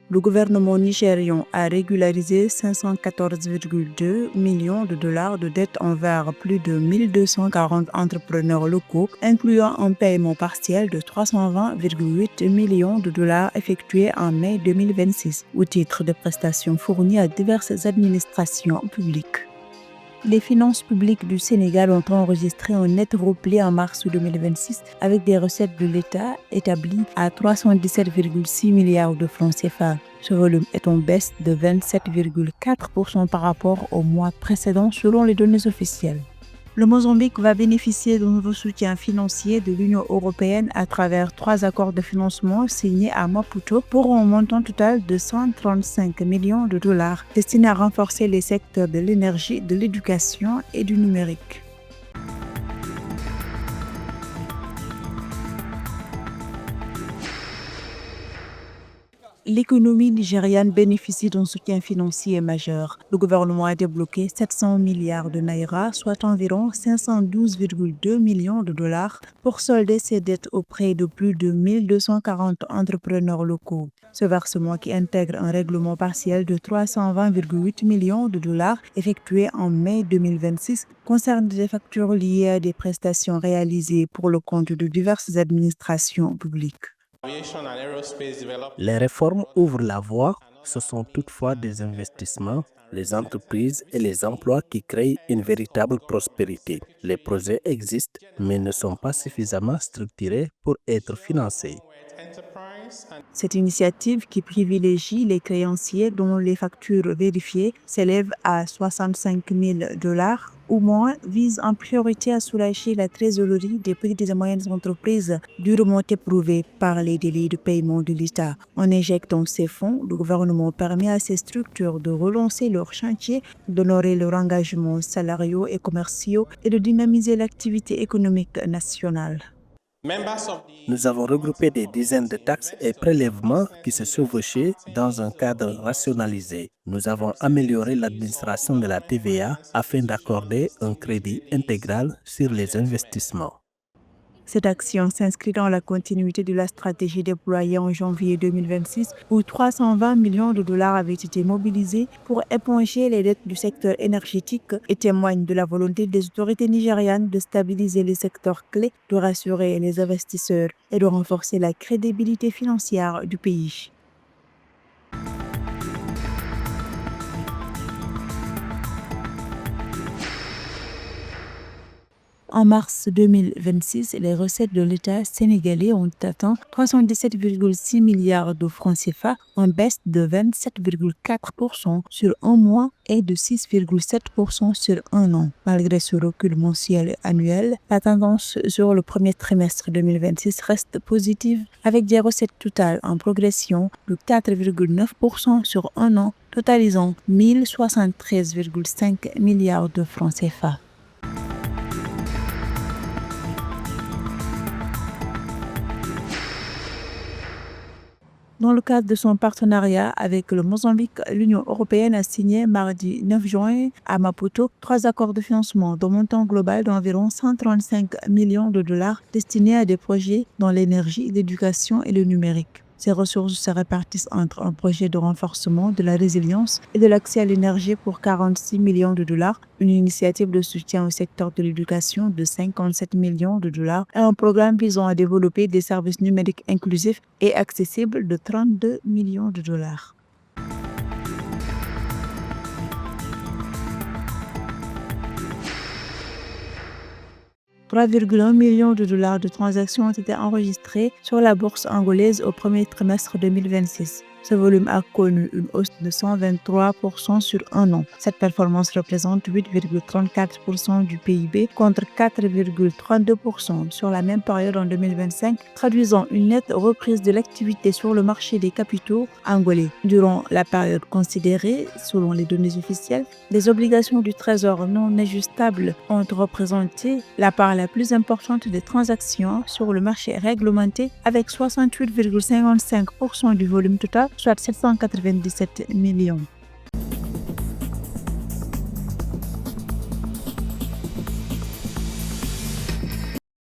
Le gouvernement nigérian a régularisé 514,2 millions de dollars de dettes envers plus de 1240 entrepreneurs locaux, incluant un paiement partiel de 320,8 millions de dollars effectué en mai 2026 au titre de prestations fournies à diverses administrations publiques. Les finances publiques du Sénégal ont enregistré un net repli en mars 2026 avec des recettes de l'État établies à 317,6 milliards de francs CFA. Ce volume est en baisse de 27,4% par rapport au mois précédent selon les données officielles. Le Mozambique va bénéficier d'un nouveau soutien financier de l'Union européenne à travers 3 accords de financement signés à Maputo pour un montant total de 135 millions de dollars destinés à renforcer les secteurs de l'énergie, de l'éducation et du numérique. L'économie nigériane bénéficie d'un soutien financier majeur. Le gouvernement a débloqué 700 milliards de naira, soit environ 512,2 millions de dollars, pour solder ses dettes auprès de plus de 1240 entrepreneurs locaux. Ce versement, qui intègre un règlement partiel de 320,8 millions de dollars effectué en mai 2026, concerne des factures liées à des prestations réalisées pour le compte de diverses administrations publiques. Les réformes ouvrent la voie, ce sont toutefois des investissements, les entreprises et les emplois qui créent une véritable prospérité. Les projets existent, mais ne sont pas suffisamment structurés pour être financés. Cette initiative, qui privilégie les créanciers dont les factures vérifiées s'élèvent à 65 000 dollars ou moins, vise en priorité à soulager la trésorerie des petites et moyennes entreprises durement éprouvées par les délais de paiement de l'État. En injectant ces fonds, le gouvernement permet à ces structures de relancer leur chantier, d'honorer leurs engagements salariaux et commerciaux et de dynamiser l'activité économique nationale. Nous avons regroupé des dizaines de taxes et prélèvements qui se chevauchaient dans un cadre rationalisé. Nous avons amélioré l'administration de la TVA afin d'accorder un crédit intégral sur les investissements. Cette action s'inscrit dans la continuité de la stratégie déployée en janvier 2026 où 320 millions de dollars avaient été mobilisés pour éponger les dettes du secteur énergétique et témoigne de la volonté des autorités nigérianes de stabiliser les secteurs clés, de rassurer les investisseurs et de renforcer la crédibilité financière du pays. En mars 2026, les recettes de l'État sénégalais ont atteint 317,6 milliards de francs CFA, en baisse de 27,4% sur un mois et de 6,7% sur un an. Malgré ce recul mensuel et annuel, la tendance sur le premier trimestre 2026 reste positive, avec des recettes totales en progression de 4,9% sur un an, totalisant 1073,5 milliards de francs CFA. Dans le cadre de son partenariat avec le Mozambique, l'Union européenne a signé mardi 9 juin à Maputo 3 accords de financement d'un montant global d'environ 135 millions de dollars destinés à des projets dans l'énergie, l'éducation et le numérique. Ces ressources se répartissent entre un projet de renforcement de la résilience et de l'accès à l'énergie pour 46 millions de dollars, une initiative de soutien au secteur de l'éducation de 57 millions de dollars et un programme visant à développer des services numériques inclusifs et accessibles de 32 millions de dollars. 3,1 millions de dollars de transactions ont été enregistrées sur la bourse angolaise au premier trimestre 2026. Ce volume a connu une hausse de 123% sur un an. Cette performance représente 8,34% du PIB contre 4,32% sur la même période en 2025, traduisant une nette reprise de l'activité sur le marché des capitaux angolais. Durant la période considérée, selon les données officielles, les obligations du Trésor non ajustables ont représenté la part la plus importante des transactions sur le marché réglementé avec 68,55% du volume total, soit 797 millions.